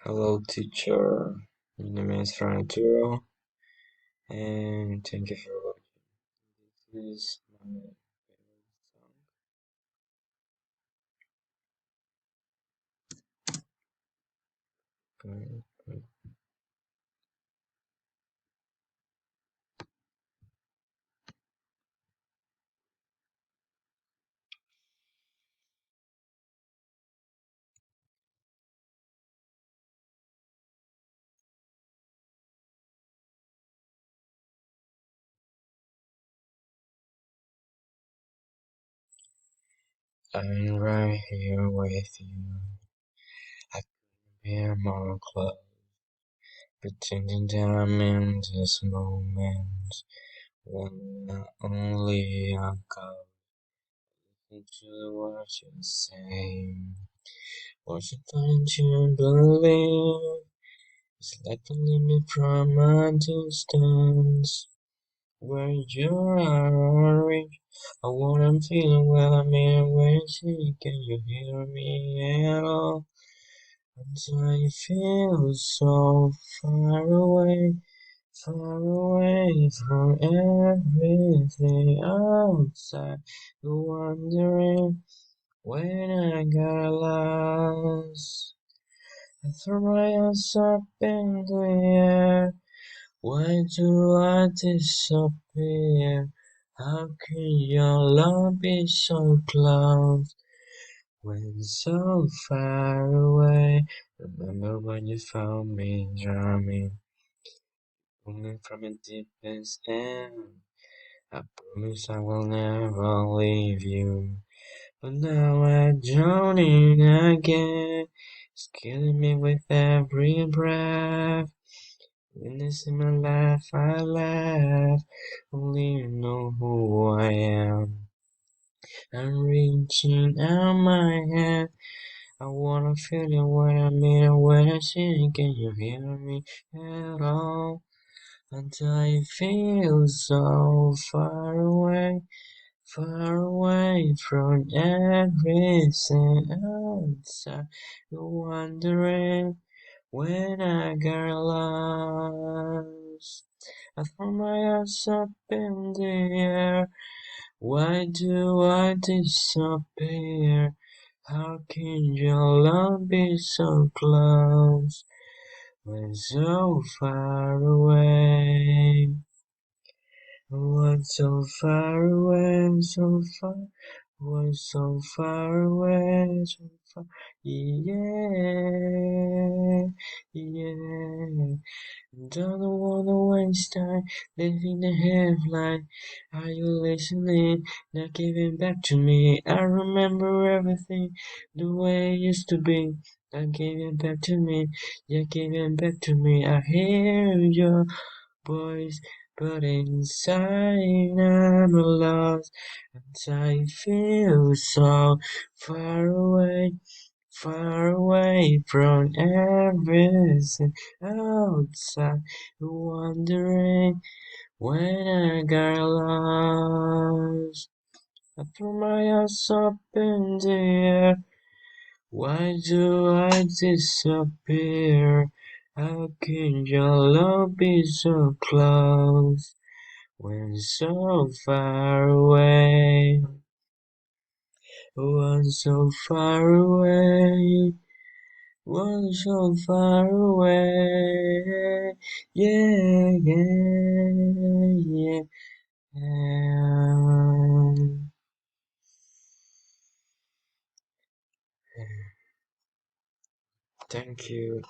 Hello, teacher. My name is Franaturo, and thank you for watching. This is my favorite song. I'm right here with you. I couldn't be more close, pretending that I'm in this moment. When I only I go into the words you say. What you find you believe? It's like a limit from a distance. Where you are, reach, I what I'm feeling when I'm in waiting. Can you hear me at all? And I feel so far away from everything outside. You're wondering when I got lost. I throw my hands up in the air. Why do I disappear? How can your love be so close when so far away? Remember when you found me drumming, pulling from the deepest end. I promise I will never leave you, but now I'm drowning again. It's killing me with every breath. When it's in my life, I laugh. Only you know who I am. I'm reaching out my hand. I wanna feel you when I'm in, when I sing. Can you hear me at all? And I feel so far away from everything outside. You're wondering when I got lost. I throw my hands up in the air. Why do I disappear? How can your love be so close when so far away? Was so far away, was so far away, so far. Yeah, yeah. Don't wanna waste time living the headline. Are you listening? Not giving back to me. I remember everything the way it used to be. Not giving back to me. You're giving back to me. I hear your voice, but inside I'm lost. And I feel so far away. Far away from everything outside, wondering when I got lost. I threw my ass up in the air. Why do I disappear? How can your love be so close when so far away? Was so far away. Was so far away. Yeah, yeah, yeah. Thank you.